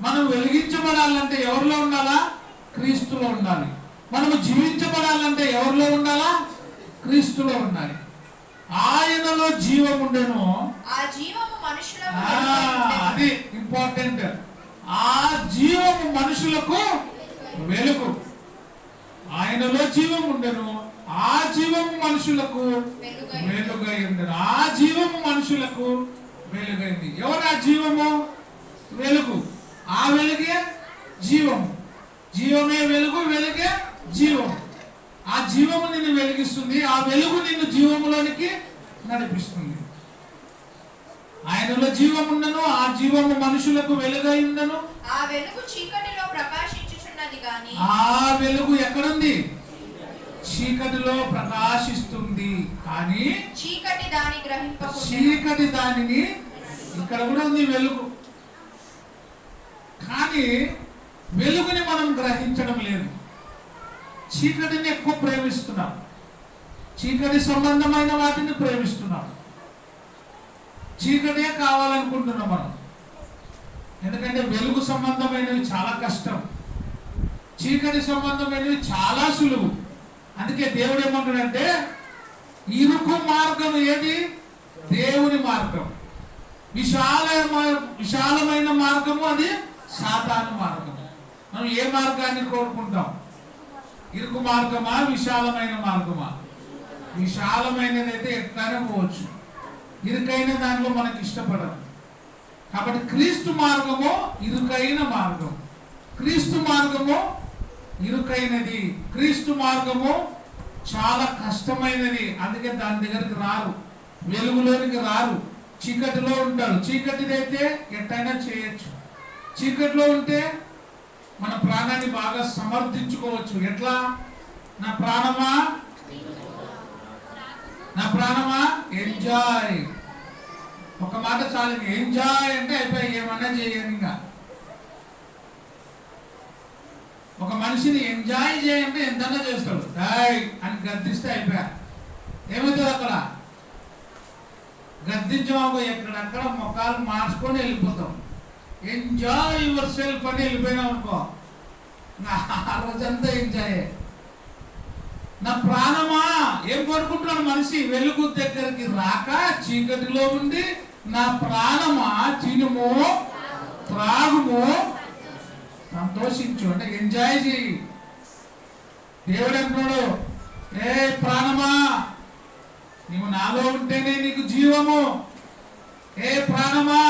మనం వెలిగించబడాలంటే ఎవరిలో ఉండాలా? క్రీస్తులో ఉండాలి. మనము జీవించబడాలంటే ఎవరిలో ఉండాలా? క్రీస్తులో ఉండాలి. ఆయనలో జీవం ఉండెను. అది ఇంపార్టెంట్. ఆ జీవము మనుషులకు వెలుగు. ఆయనలో జీవం ఉండెను, ఆ జీవము మనుషులకు వెలుగై ఉండెను. ఆ జీవము మనుషులకు వెలుగైంది. ఎవరు ఆ జీవము? వెలుగు. ఆ వెలుగే జీవము. జీవమే వెలుగు, వెలుగే జీవము. ఆ జీవము నిన్ను వెలిగిస్తుంది, ఆ వెలుగు నిన్ను జీవములోనికి నడిపిస్తుంది. ఆయనలో జీవం ఉండను, ఆ జీవము మనుషులకు వెలుగై ఉండను. ఆ వెలుగు చీకటిలో ప్రకాశించుచున్నది గాని, ఆ వెలుగు ఎక్కడుంది? చీకటిలో ప్రకాశిస్తుంది కానీ చీకటి దానిని, ఇక్కడ కూడా ఉంది వెలుగు, కానీ వెలుగుని మనం గ్రహించడం లేదు. చీకటిని ఎక్కువ ప్రేమిస్తున్నాం, చీకటి సంబంధమైన వాటిని ప్రేమిస్తున్నాం, చీకటే కావాలనుకుంటున్నాం మనం. ఎందుకంటే వెలుగు సంబంధమైనవి చాలా కష్టం, చీకటి సంబంధమైనవి చాలా సులువు. అందుకే దేవుడు ఏమంటాడంటే ఇరుకు మార్గం ఏది? దేవుని మార్గం. విశాలమైన మార్గము అది సాతాను మార్గము. మనం ఏ మార్గాన్ని కోరుకుంటాం? ఇరుకు మార్గమా, విశాలమైన మార్గమా? విశాలమైనది అయితే ఎట్లయినా పోవచ్చు, ఇరుకైన దానిలో మనకి ఇష్టపడదు. కాబట్టి క్రీస్తు మార్గము ఇరుకైన మార్గం, క్రీస్తు మార్గము ఇరుకైనది, క్రీస్తు మార్గము చాలా కష్టమైనది. అందుకే దాని దగ్గరికి రారు, వెలుగులోనికి రారు, చీకటిలో ఉంటారు. చీకటిదైతే ఎట్టయినా చేయొచ్చు. చీకటిలో ఉంటే మన ప్రాణాన్ని బాగా సమర్థించుకోవచ్చు. ఎట్లా? నా ప్రాణమా, నా ప్రాణమా ఎంజాయ్. ఒక మాట చాలు, ఎంజాయ్ అంటే అయిపోయి ఏమన్నా చేయను. ఇంకా ఒక మనిషిని ఎంజాయ్ చేయంటే ఎంతన్నా చేస్తాడు. హాయ్ అని గద్దిస్తే అయిపోయా. ఏమవుతుంది అక్కడ? గద్దించమో ఎక్కడక్కడ మొక్కలు మార్చుకొని వెళ్ళిపోతాం. ఎంజాయ్ యువర్ సెల్ఫ్ అని వెళ్ళిపోయినాం అనుకో, ఆ రోజంతా ఎంజాయ్. నా ప్రాణమా, ఏం కోరుకుంటున్నాడు మనిషి? వెలుగు దగ్గరికి రాక చీకటిలో ఉండి, నా ప్రాణమా తినుము త్రాగుము సంతోషించు అంటే ఎంజాయ్ చేయి. దేవుడు అంటున్నాడు, ఏ ప్రాణమా, నీవు నాలో ఉంటేనే నీకు జీవము. ఏ ప్రాణమా,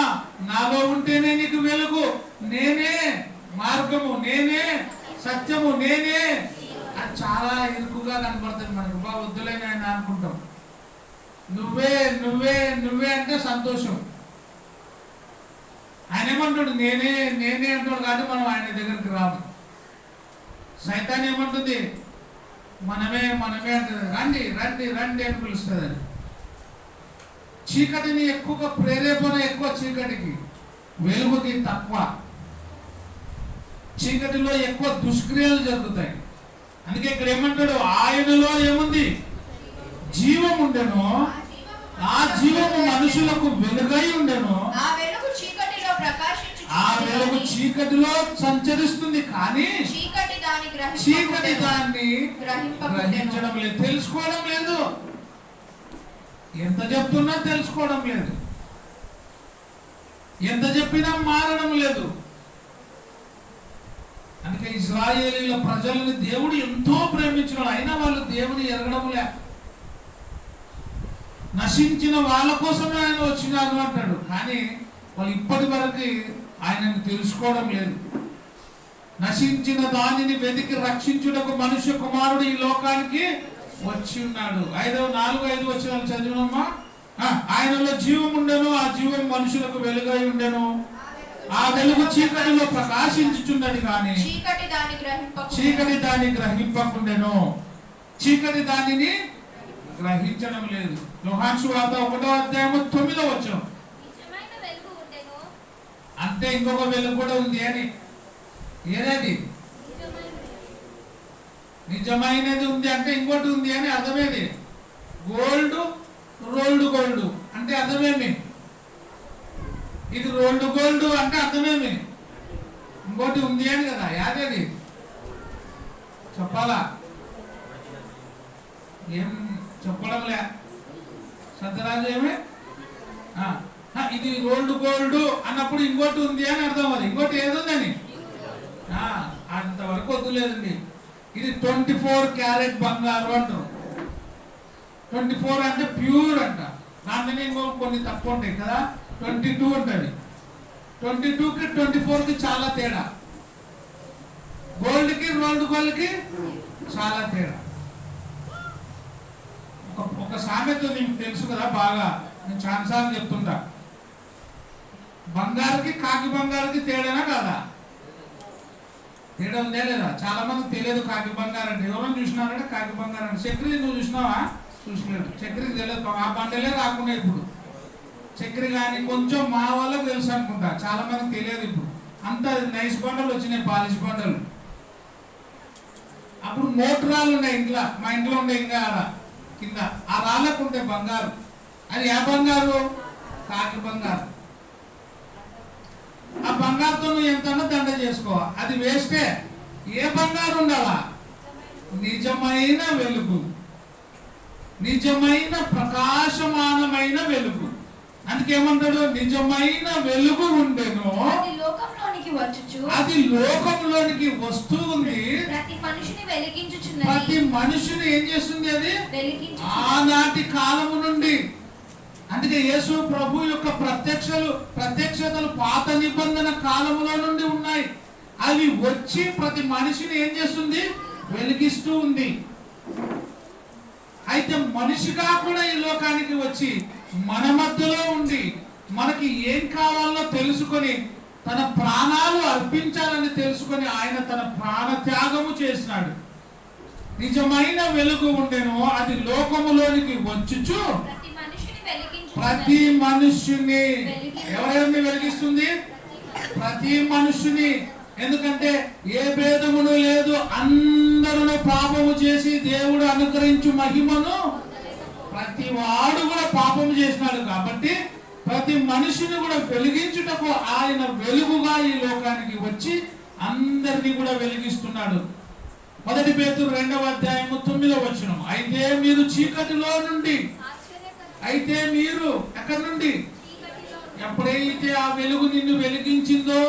నాలో ఉంటేనే నీకు వెలుగు. నేనే మార్గము, నేనే సత్యము, నేనే. అది చాలా ఇరుకుగా కనపడుతుంది మనకు. బా వద్దులేని ఆయన అనుకుంటాం. నువ్వే నువ్వే నువ్వే అంటే సంతోషం. ఆయన ఏమంటాడు? నేనే నేనే అంటాడు. కాబట్టి మనం ఆయన దగ్గరికి రాము. సైతాన్ ఏమంటుంది? మనమే మనమే అంటుంది. రండి రండి రండి అని పిలుస్తుంది. చీకటిని ఎక్కువగా ప్రేరేపణ ఎక్కువ, చీకటికి. వెలుగుకి తక్కువ. చీకటిలో ఎక్కువ దుష్క్రియలు జరుగుతాయి. అందుకే ఇక్కడ ఏమంటాడు? ఆయనలో ఏముంది? జీవం ఉండెను, ఆ జీవము మనుషులకు వెలుగై ఉండెను. ఆ వెలుగు చీకటిలో ఆ వెలుగు చీకటిలో సంచరిస్తుంది, కానీ చీకటి దాన్ని గ్రహించడం లేదు, తెలుసుకోవడం లేదు. ఎంత చెప్తున్నా తెలుసుకోవడం లేదు, ఎంత చెప్పినా మారడం లేదు. అందుకే ఇశ్రాయేలీల ప్రజలను దేవుడు ఎంతో ప్రేమించినాడు, అయినా వాళ్ళు దేవుని ఎరగడం లే. నశించిన వాళ్ళ కోసమే ఆయన వచ్చినాడు అంటాడు, కానీ వాళ్ళు ఇప్పటి వరకు ఆయనను తెలుసుకోవడం లేదు. నశించిన దానిని వెతికి రక్షించుటకు మనుష్య కుమారుడు ఈ లోకానికి వచ్చి ఉన్నాడు. 4-5 వచనాలు చదివినమ్మా. ఆయనలో జీవం ఉండెను, ఆ జీవం మనుషులకు వెలుగై ఉండెను. ఆ వెలుగు చీకటిలో ప్రకాశించుచున్నది, కానీ చీకటి దాన్ని గ్రహింపకుండెను. చీకటి దానిని గ్రహించడం లేదు. యోహాను సువార్త 1వ అధ్యాయము 9వ వచనం. అంటే ఇంకొక వెలుగు కూడా ఉంది అని. ఏదది? నిజమైనది ఉంది అంటే ఇంకోటి ఉంది అని అర్థమేది. గోల్డ్ రోల్డ్ గోల్డ్ అంటే అర్థమేమి? ఇది రోల్డ్ గోల్డ్ అంటే అర్థమేమి? ఇంకోటి ఉంది అని కదా. యాదేది చెప్పాలా? ఏం చెప్పడం లే. సత్యరాజు ఏమి? ఇది రోల్డ్ గోల్డ్ అన్నప్పుడు ఇంకోటి ఉంది అని అర్థం. అది ఇంకోటి ఏదుందని అంతవరకు వద్దులేదండి. ఇది 24 క్యారెట్ బంగారు అంటారు. 24 అంటే ప్యూర్ అంట. దాంట్లోనే ఇంకో కొన్ని తక్కువ ఉంటాయి కదా. 22 ఉంటుంది. 22కి 24కి చాలా తేడా. గోల్డ్కి రోల్డ్ గోల్డ్కి చాలా తేడా. ఒక సామెత నీకు తెలుసు కదా బాగా, నేను చాలాసార్లు చెప్తుంటా. బంగారుకి కాకి బంగారుకి తేడానా కాదా? తేడా ఉందే లేదా? చాలా మందికి తెలియదు కాకి బంగారు అంటే. ఎవరైనా చూసినారంటే కాకి బంగారు అంటే. చక్రి నువ్వు చూసినావా? చూసినాడు. చక్రికి తెలియదు. ఆ బండలే రాకుండా ఇప్పుడు చక్రి కానీ కొంచెం మా వాళ్ళకి తెలుసు అనుకుంటా. చాలా మందికి తెలియదు. ఇప్పుడు అంత నైస్ బండలు వచ్చినాయి, పాలిష్ బండలు. అప్పుడు మోటరాలు ఉన్నాయి ఇంట్లో. మా ఇంట్లో ఉండే ఇంకా కింద ఆ రాళ్ళకు ఉంటే బంగారు. అది ఏ బంగారు? కాకి బంగారు. ఆ బంగారుతో నువ్వు ఎంతన్నా దండ చేసుకో, అది వేస్టే. ఏ బంగారు ఉండాలా? నిజమైన వెలుగు, నిజమైన ప్రకాశమానమైన వెలుగు. అందుకేమంటాడు? నిజమైన వెలుగు ఉండెను, అది లోకంలోనికి వస్తూ ఉంది, ప్రతి మనిషిని ఏం చేస్తుంది? అది ఆనాటి కాలము నుండి. అందుకే యేసు ప్రభు యొక్క ప్రత్యక్షతలు పాత నిబంధన కాలములో నుండి ఉన్నాయి. అవి వచ్చి ప్రతి మనిషిని ఏం చేస్తుంది? వెలిగిస్తూ ఉంది. అయితే మనిషిగా కూడా ఈ లోకానికి వచ్చి మన మధ్యలో ఉండి మనకి ఏం కావాలో తెలుసుకొని తన ప్రాణాలు అర్పించాలని తెలుసుకొని ఆయన తన ప్రాణ త్యాగము చేసినాడు. నిజమైన వెలుగు ఉండెను, అది లోకములోనికి వచ్చుచు ప్రతి మనుష్యుని ఎవరెవరిని వెలిగిస్తుంది? ప్రతి మనుష్యుని. ఎందుకంటే ఏ భేదమును లేదు, అందరూ పాపము చేసి దేవుడు అనుగ్రహించు మహిమను ప్రతి వాడు కూడా పాపము చేసినాడు. కాబట్టి ప్రతి మనిషిని కూడా వెలిగించుటకు ఆయన వెలుగుగా ఈ లోకానికి వచ్చి అందరినీ కూడా వెలిగిస్తున్నాడు. 1 పేతురు 2వ అధ్యాయము 9వ వచనం, అయితే మీరు చీకటిలో నుండి, అయితే మీరు ఎక్కడి నుండి? ఎప్పుడైతే ఆ వెలుగు నిన్ను వెలిగించిందో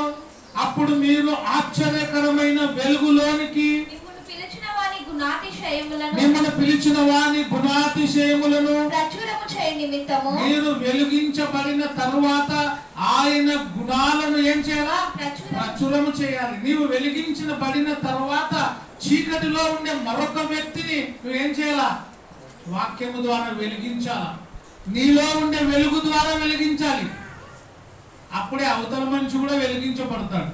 అప్పుడు మీరు ఆశ్చర్యకరమైన వెలుగులోనికి, మిమ్మల్ని పిలిచిన వాని గుణాతిశయములను మీరు వెలిగించబడిన తరువాత ఆయన గుణాలను ఏం చేయాలా? ప్రచురము చేయాలి. నీవు వెలిగించబడిన తరువాత చీకటిలో ఉండే మరొక వ్యక్తిని నువ్వేం చేయాలా? వాక్యము ద్వారా వెలిగించాలా. నీలో ఉండే వెలుగు ద్వారా వెలిగించాలి. అప్పుడే అవతల మనిషి కూడా వెలిగించబడతాడు.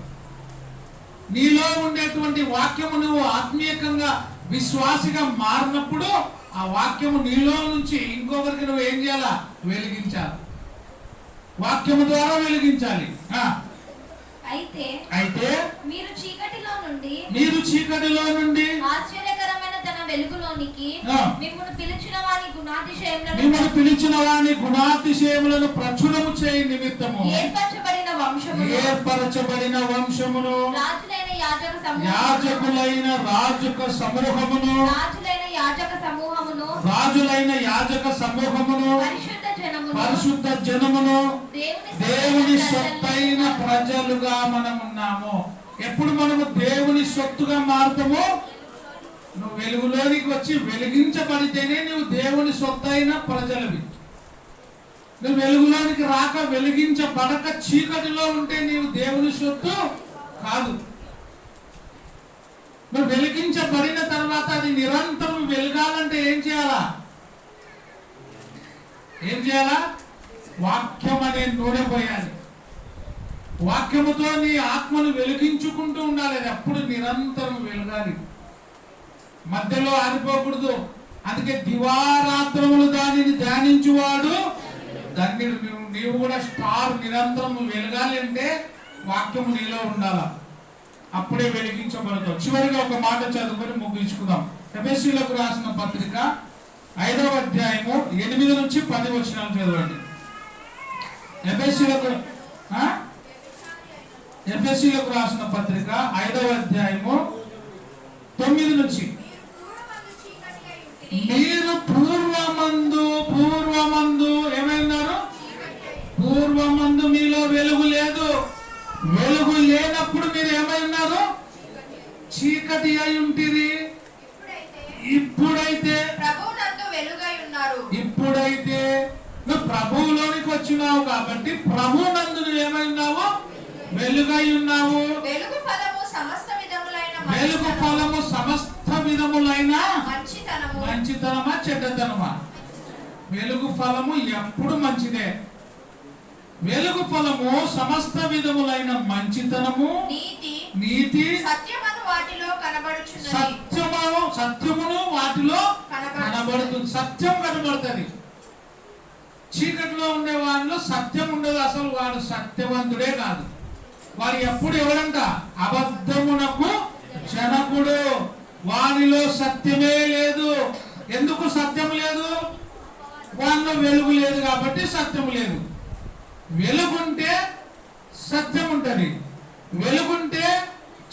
నీలో ఉండేటువంటి వాక్యము నువ్వు ఆత్మీయంగా విశ్వాసిగా మారినప్పుడు ఆ వాక్యము నీలో నుంచి ఇంకొకరికి నువ్వు ఏం చేయాలా? వెలిగించాలి. వాక్యము ద్వారా వెలిగించాలి. అయితే మీరు చీకటిలో నుండి ఆశ్చర్యకరమైన తన వెలుగులోనికి మిమ్మల్ని పిలిచిన వాని గుణాతిశయములను ప్రచురము చేయ నిమిత్తము ఏర్పరచబడిన వంశమును యాజకులైన రాజులైన యాజక సమూహమును పరిశుద్ధ జనమును దేవుని సొత్తైన ప్రజలుగా మనం ఉన్నాము. ఎప్పుడు మనము దేవుని సొత్తుగా మారుతామో, నువ్వు వెలుగులోనికి వచ్చి వెలిగించబడితేనే నువ్వు దేవుని సొత్తైన ప్రజలవి. నువ్వు వెలుగులోనికి రాక వెలిగించబడక చీకటిలో ఉంటే నీవు దేవుని సొత్తు కాదు. నువ్వు వెలిగించబడిన తర్వాత అది నిరంతరం వెలగాలంటే ఏం చేయాలా? వాక్యం అనే నూనె పోయాలి. వాక్యముతో నీ ఆత్మను వెలిగించుకుంటూ ఉండాలి. అది అప్పుడు నిరంతరం వెలగాలి, మధ్యలో ఆరిపోకూడదు. అందుకే దివారాత్రములు దానిని ధ్యానించువాడు ధన్యుడు. నీవు కూడా స్టార్ నిరంతరం వెలగాలి అంటే వాక్యము నీలో ఉండాలా, అప్పుడే వెలిగించబడతావు. చివరిగా ఒక మాట చదువుకొని ముగించుకుందాం. ఎఫెసీయులకు రాసిన పత్రిక 5వ అధ్యాయము 8 నుంచి 10 వచనాలు చదవండి. ఎఫెసీయులకు రాసిన పత్రిక 5వ అధ్యాయము 9 నుంచి, మీరు పూర్వమందు ఏమైనారు? పూర్వమందు మీలో వెలుగు లేదు. వెలుగు లేనప్పుడు మీరు ఏమైనారు? చీకటి అయి ఉంటిరి. ఇప్పుడైతే నువ్వు ప్రభువులోనికి వచ్చినావు కాబట్టి ప్రభునందు నువ్వు ఏమైనావు? వెలుగై ఉన్నావు. వెలుగు ఫలము సమస్త విధములైన మంచితనమా చెడ్డతనమా? వెలుగు ఫలము ఎప్పుడు మంచిదే. వెలుగు ఫలము సమస్త విధములైన మంచితనము, నీతి, సత్యమును వాటిలో కనబడుతుంది. సత్యం కనబడుతుంది. చీకటిలో ఉండే వాడిలో సత్యం ఉండదు. అసలు వాడు సత్యవంతుడే కాదు. వాడు ఎప్పుడు ఎవరంట? అబద్ధమునకు జనకుడు. వానిలో సత్యమే లేదు. ఎందుకు సత్యం లేదు? వానిలో వెలుగు లేదు కాబట్టి సత్యం లేదు. వెలుగుంటే సత్యం ఉంటుంది, వెలుగుంటే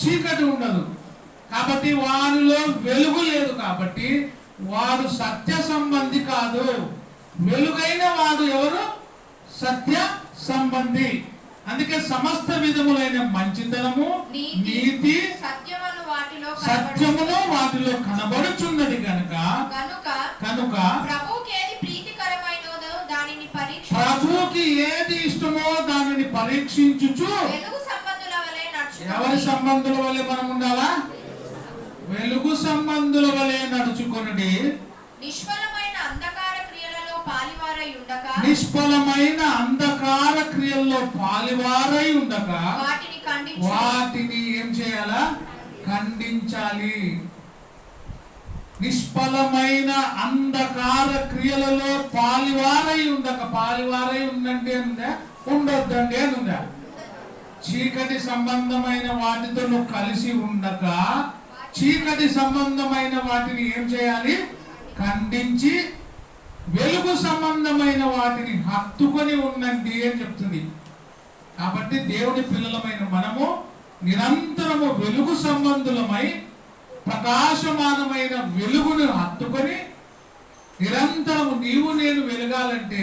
చీకటి ఉండదు. కాబట్టి వానిలో వెలుగు లేదు కాబట్టి వాడు సత్య సంబంధి కాదు. వెలుగైన వాడు ఎవరు? సత్య సంబంధి. అందుకే సమస్త విధములైన మంచితనము, నీతి, సత్యమును వాటిలో కనబడుచున్నది కనుక ప్రభువుకి ఏది ఇష్టమో దానిని పరీక్షించుచు ఎవరి సంబంధుల వలె మనం ఉండాలా? వెలుగు సంబంధుల వలె నడుచుకొనుడి. నిష్ఫలమైన అంధకార క్రియలలో పాలివారై ఉండక, నిష్ఫలమైన అంధకార క్రియల్లో పాలివారై ఉండక, వాటిని ఏం చేయాలా? ఖండించాలి. నిష్ఫలమైన అంధకార క్రియలలో పాలివారై ఉండక, పాలివారై ఉందంటే ఉందా? ఉండొద్దండి అని ఉందా? చీకటి సంబంధమైన వాటితో నువ్వు కలిసి ఉండక, చీకటి సంబంధమైన వాటిని ఏం చేయాలి? ఖండించి వెలుగు సంబంధమైన వాటిని హత్తుకొని ఉండండి అని చెప్తుంది. కాబట్టి దేవుని పిల్లలమైన మనము నిరంతరము వెలుగు సంబంధులమై ప్రకాశమానమైన వెలుగును హత్తుకొని నిరంతరము నీవు నేను వెలగాలంటే,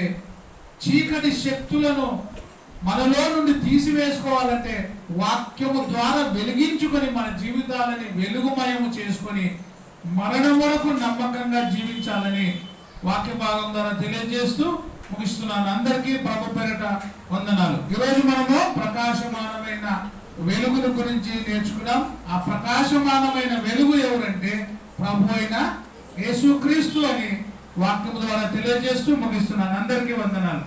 చీకటి శక్తులను మనలో నుండి తీసివేసుకోవాలంటే వాక్యము ద్వారా వెలిగించుకొని మన జీవితాలని వెలుగుమయము చేసుకొని మరణం వరకు నమ్మకంగా జీవించాలని వాక్య భాగం ద్వారా తెలియజేస్తూ ముగిస్తున్నాను. అందరికీ ప్రభు పేరట వందనాలు. ఈరోజు మనము ప్రకాశమానమైన వెలుగును గురించి నేర్చుకున్నాం. ఆ ప్రకాశమానమైన వెలుగు ఎవరంటే ప్రభు అయిన యేసుక్రీస్తు అని వాక్యము ద్వారా తెలియజేస్తూ ముగిస్తున్నాను. అందరికీ వందనాలు.